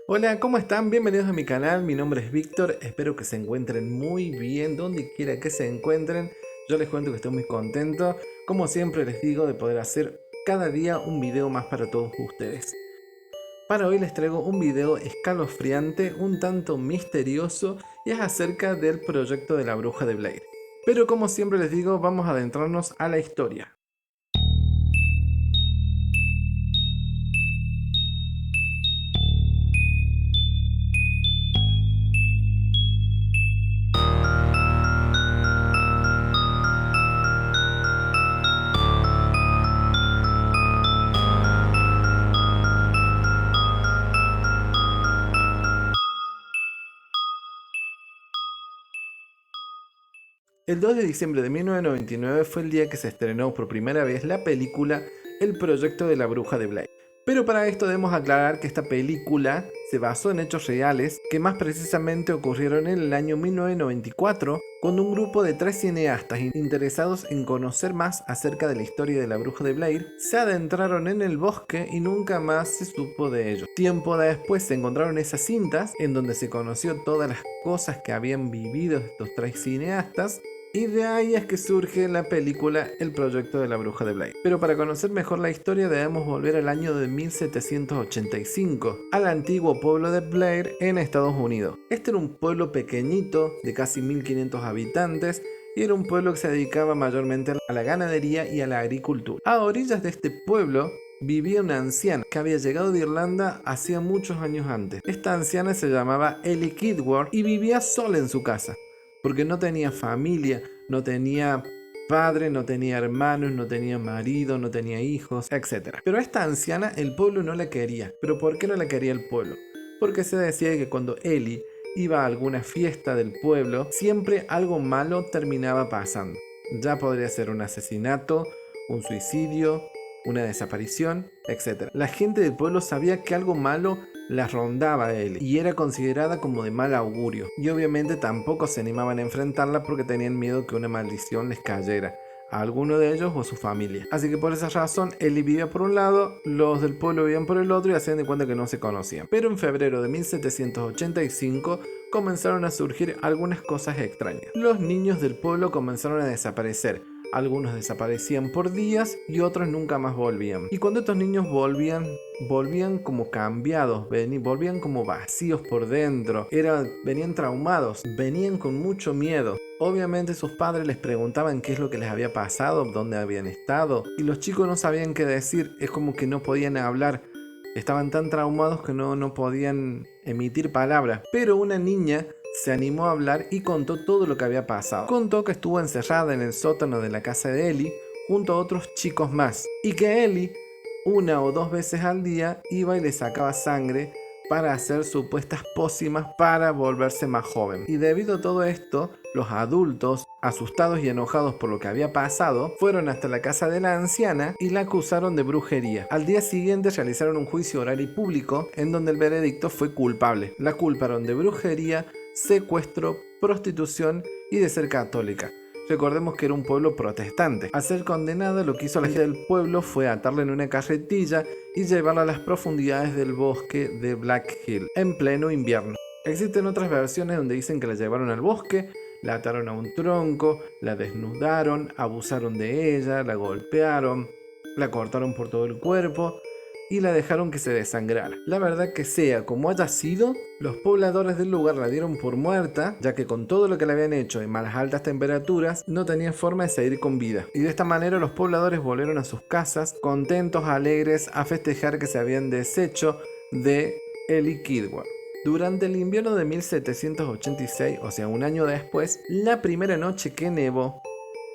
Hola, ¿cómo están? Bienvenidos a mi canal, mi nombre es Víctor, espero que se encuentren muy bien donde quiera que se encuentren. Yo les cuento que estoy muy contento, como siempre les digo, de poder hacer cada día un video más para todos ustedes. Para hoy les traigo un video escalofriante, un tanto misterioso y es acerca del proyecto de la bruja de Blair. Pero como siempre les digo, vamos a adentrarnos a la historia. El 2 de diciembre de 1999 fue el día que se estrenó por primera vez la película El proyecto de la bruja de Blair. Pero para esto debemos aclarar que esta película se basó en hechos reales que más precisamente ocurrieron en el año 1994 cuando un grupo de 3 cineastas interesados en conocer más acerca de la historia de la bruja de Blair se adentraron en el bosque y nunca más se supo de ellos. Tiempo después se encontraron esas cintas en donde se conoció todas las cosas que habían vivido estos 3 cineastas. Y de ahí es que surge la película El proyecto de la bruja de Blair. Pero para conocer mejor la historia debemos volver al año de 1785, al antiguo pueblo de Blair en Estados Unidos. Este era un pueblo pequeñito de casi 1500 habitantes y era un pueblo que se dedicaba mayormente a la ganadería y a la agricultura. A orillas de este pueblo vivía una anciana que había llegado de Irlanda hacía muchos años antes. Esta anciana se llamaba Ellie Kidward y vivía sola en su casa porque no tenía familia, no tenía padre, no tenía hermanos, no tenía marido, no tenía hijos, etc. Pero a esta anciana el pueblo no la quería. ¿Pero por qué no la quería el pueblo? Porque se decía que cuando Ellie iba a alguna fiesta del pueblo, siempre algo malo terminaba pasando. Ya podría ser un asesinato, un suicidio, una desaparición, etc. La gente del pueblo sabía que algo malo la rondaba a él y era considerada como de mal augurio, y obviamente tampoco se animaban a enfrentarla porque tenían miedo que una maldición les cayera a alguno de ellos o a su familia. Así que por esa razón Ellie vivía por un lado, los del pueblo vivían por el otro y hacían de cuenta que no se conocían. Pero en febrero de 1785 comenzaron a surgir algunas cosas extrañas. Los niños del pueblo comenzaron a desaparecer. Algunos desaparecían por días y otros nunca más volvían. Y cuando estos niños volvían como cambiados, volvían como vacíos por dentro, venían traumados, venían con mucho miedo. Obviamente sus padres les preguntaban qué es lo que les había pasado, dónde habían estado, y los chicos no sabían qué decir, es como que no podían hablar. Estaban tan traumados que no podían emitir palabras. Pero una niña se animó a hablar y contó todo lo que había pasado. Contó que estuvo encerrada en el sótano de la casa de Ellie junto a otros chicos más y que Ellie una o dos veces al día iba y le sacaba sangre para hacer supuestas pócimas para volverse más joven. Y debido a todo esto, los adultos, asustados y enojados por lo que había pasado, fueron hasta la casa de la anciana y la acusaron de brujería. Al día siguiente realizaron un juicio oral y público en donde el veredicto fue culpable. La culparon de brujería, secuestro, prostitución y de ser católica. Recordemos que era un pueblo protestante. Al ser condenada, lo que hizo la gente del pueblo fue atarla en una carretilla y llevarla a las profundidades del bosque de Black Hill, en pleno invierno. Existen otras versiones donde dicen que la llevaron al bosque, la ataron a un tronco, la desnudaron, abusaron de ella, la golpearon, la cortaron por todo el cuerpo y la dejaron que se desangrara. La verdad que sea como haya sido, los pobladores del lugar la dieron por muerta, ya que con todo lo que le habían hecho y más las altas temperaturas, no tenía forma de seguir con vida. Y de esta manera los pobladores volvieron a sus casas, contentos, alegres, a festejar que se habían deshecho de Ellie Kidward. Durante el invierno de 1786, o sea un año después, la primera noche que nevó,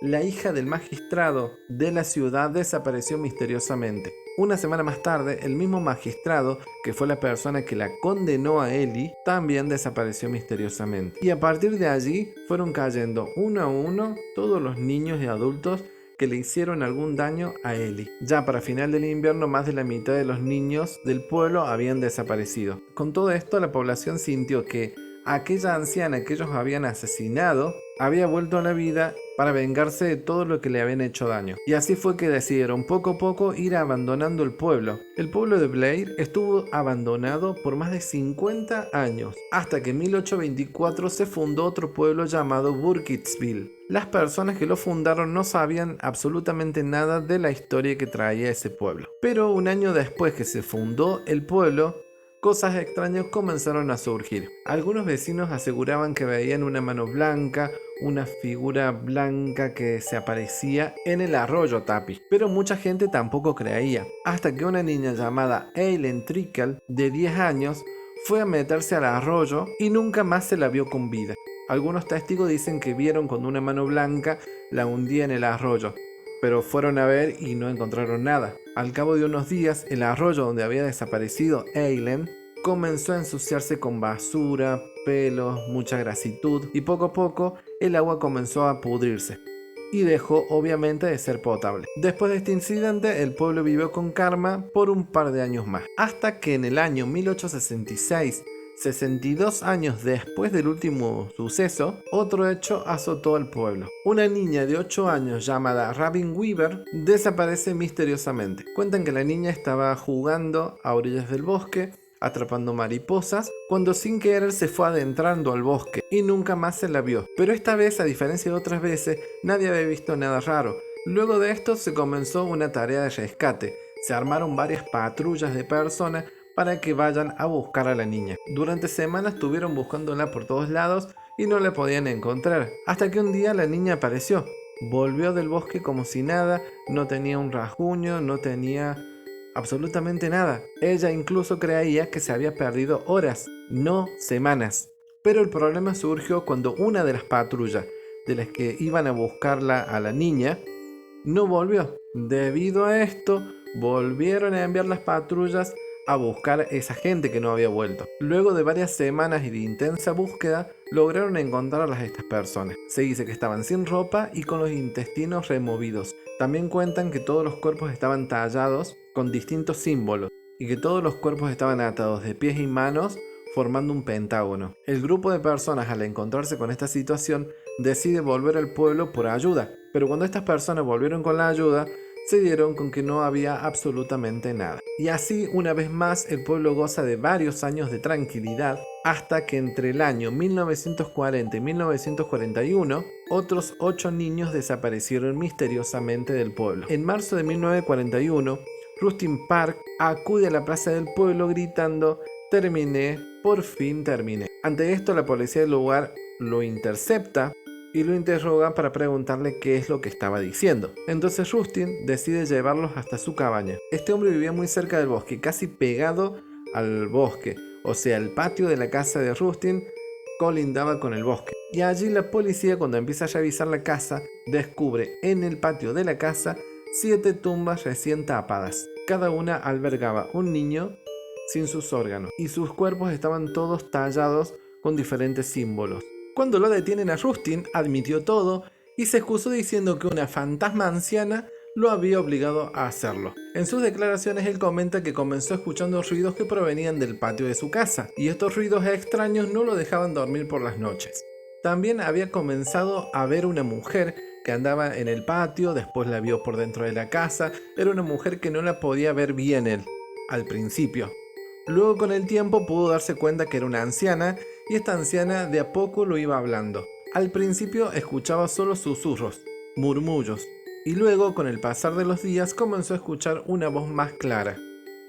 la hija del magistrado de la ciudad desapareció misteriosamente. Una semana más tarde, el mismo magistrado, que fue la persona que la condenó a Ellie, también desapareció misteriosamente. Y a partir de allí fueron cayendo uno a uno todos los niños y adultos que le hicieron algún daño a Ellie. Ya para final del invierno, más de la mitad de los niños del pueblo habían desaparecido. Con todo esto, la población sintió que aquella anciana que ellos habían asesinado había vuelto a la vida para vengarse de todo lo que le habían hecho daño. Y así fue que decidieron poco a poco ir abandonando el pueblo. El pueblo de Blair estuvo abandonado por más de 50 años, hasta que en 1824 se fundó otro pueblo llamado Burkittsville. Las personas que lo fundaron no sabían absolutamente nada de la historia que traía ese pueblo. Pero un año después que se fundó el pueblo, cosas extrañas comenzaron a surgir. Algunos vecinos aseguraban que veían una mano blanca, una figura blanca que se aparecía en el arroyo Tapi, pero mucha gente tampoco creía, hasta que una niña llamada Eileen Trickle, de 10 años, fue a meterse al arroyo y nunca más se la vio con vida. Algunos testigos dicen que vieron cuando una mano blanca la hundía en el arroyo, pero fueron a ver y no encontraron nada. Al cabo de unos días, el arroyo donde había desaparecido Eileen comenzó a ensuciarse con basura, pelos, mucha grasitud, y poco a poco el agua comenzó a pudrirse y dejó obviamente de ser potable. Después de este incidente, el pueblo vivió con karma por un par de años más, hasta que en el año 1866, 62 años después del último suceso, otro hecho azotó al pueblo. Una niña de 8 años llamada Robin Weaver desaparece misteriosamente. Cuentan que la niña estaba jugando a orillas del bosque, atrapando mariposas, cuando sin querer se fue adentrando al bosque y nunca más se la vio. Pero esta vez, a diferencia de otras veces, nadie había visto nada raro. Luego de esto se comenzó una tarea de rescate. Se armaron varias patrullas de personas para que vayan a buscar a la niña. Durante semanas estuvieron buscándola por todos lados y no la podían encontrar, hasta que un día la niña apareció. Volvió del bosque como si nada, no tenía un rasguño, no tenía absolutamente nada. Ella incluso creía que se había perdido horas, no semanas. Pero el problema surgió cuando una de las patrullas de las que iban a buscarla a la niña no volvió. Debido a esto, volvieron a enviar las patrullas a buscar a esa gente que no había vuelto. Luego de varias semanas y de intensa búsqueda, lograron encontrar a estas personas. Se dice que estaban sin ropa y con los intestinos removidos. También cuentan que todos los cuerpos estaban tallados con distintos símbolos y que todos los cuerpos estaban atados de pies y manos formando un pentágono. El grupo de personas, al encontrarse con esta situación, decide volver al pueblo por ayuda, pero cuando estas personas volvieron con la ayuda, se dieron con que no había absolutamente nada. Y así, una vez más, el pueblo goza de varios años de tranquilidad, hasta que entre el año 1940 y 1941, otros 8 niños desaparecieron misteriosamente del pueblo. En marzo de 1941, Rustin Park acude a la plaza del pueblo gritando: "Terminé, por fin terminé". Ante esto, la policía del lugar lo intercepta y lo interroga para preguntarle qué es lo que estaba diciendo. Entonces Rustin decide llevarlos hasta su cabaña. Este hombre vivía muy cerca del bosque, casi pegado al bosque, o sea, el patio de la casa de Rustin colindaba con el bosque. Y allí la policía, cuando empieza a revisar la casa, descubre en el patio de la casa 7 tumbas recién tapadas. Cada una albergaba un niño sin sus órganos, y sus cuerpos estaban todos tallados con diferentes símbolos. Cuando lo detienen a Rustin, admitió todo y se excusó diciendo que una fantasma anciana lo había obligado a hacerlo. En sus declaraciones él comenta que comenzó escuchando ruidos que provenían del patio de su casa, y estos ruidos extraños no lo dejaban dormir por las noches. También había comenzado a ver una mujer que andaba en el patio, después la vio por dentro de la casa. Era una mujer que no la podía ver bien él, al principio. Luego, con el tiempo, pudo darse cuenta que era una anciana, y esta anciana de a poco lo iba hablando. Al principio escuchaba solo susurros, murmullos, y luego, con el pasar de los días, comenzó a escuchar una voz más clara.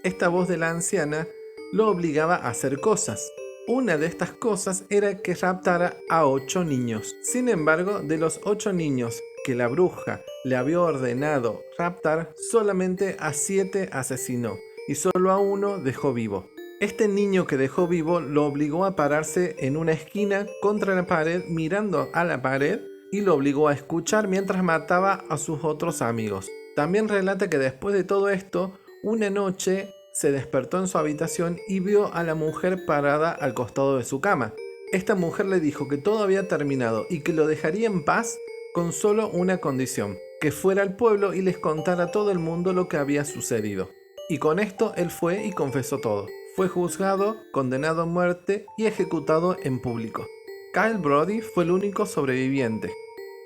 Esta voz de la anciana lo obligaba a hacer cosas. Una de estas cosas era que raptara a 8 niños. Sin embargo, de los 8 niños que la bruja le había ordenado raptar, solamente a 7 asesinó y solo a 1 dejó vivo. Este niño que dejó vivo lo obligó a pararse en una esquina contra la pared, mirando a la pared, y lo obligó a escuchar mientras mataba a sus otros amigos. También relata que después de todo esto, una noche se despertó en su habitación y vio a la mujer parada al costado de su cama. Esta mujer le dijo que todo había terminado y que lo dejaría en paz con solo una condición: que fuera al pueblo y les contara a todo el mundo lo que había sucedido. Y con esto él fue y confesó todo. Fue juzgado, condenado a muerte y ejecutado en público. Kyle Brody fue el único sobreviviente,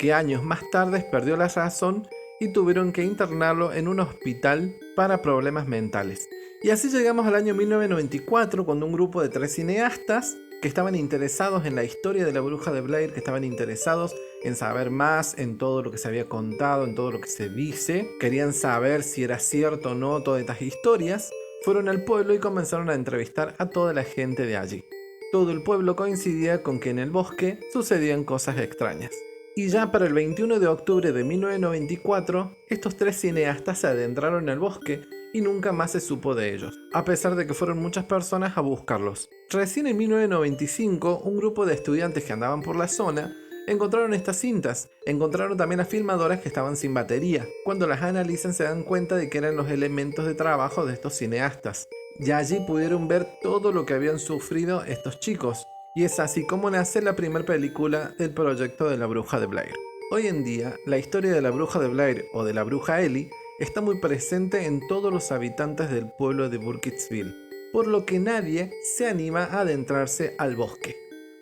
que años más tarde perdió la razón y tuvieron que internarlo en un hospital para problemas mentales. Y así llegamos al año 1994, cuando un grupo de 3 cineastas que estaban interesados en la historia de la bruja de Blair, que estaban interesados en saber más, en todo lo que se había contado, en todo lo que se dice, querían saber si era cierto o no todas estas historias, fueron al pueblo y comenzaron a entrevistar a toda la gente de allí. Todo el pueblo coincidía con que en el bosque sucedían cosas extrañas. Y ya para el 21 de octubre de 1994, estos 3 cineastas se adentraron en el bosque y nunca más se supo de ellos, a pesar de que fueron muchas personas a buscarlos. Recién en 1995, un grupo de estudiantes que andaban por la zona encontraron estas cintas. Encontraron también las filmadoras que estaban sin batería. Cuando las analizan se dan cuenta de que eran los elementos de trabajo de estos cineastas. Y allí pudieron ver todo lo que habían sufrido estos chicos. Y es así como nace la primera película del proyecto de la bruja de Blair. Hoy en día, la historia de la bruja de Blair o de la bruja Ellie está muy presente en todos los habitantes del pueblo de Burkittsville, por lo que nadie se anima a adentrarse al bosque.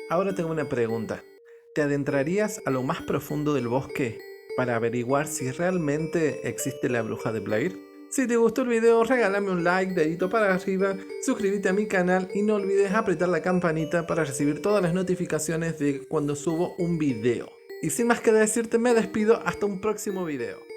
Ahora tengo una pregunta. ¿Te adentrarías a lo más profundo del bosque para averiguar si realmente existe la bruja de Blair? Si te gustó el video, regálame un like, dedito para arriba, suscríbete a mi canal y no olvides apretar la campanita para recibir todas las notificaciones de cuando subo un video. Y sin más que decirte, me despido hasta un próximo video.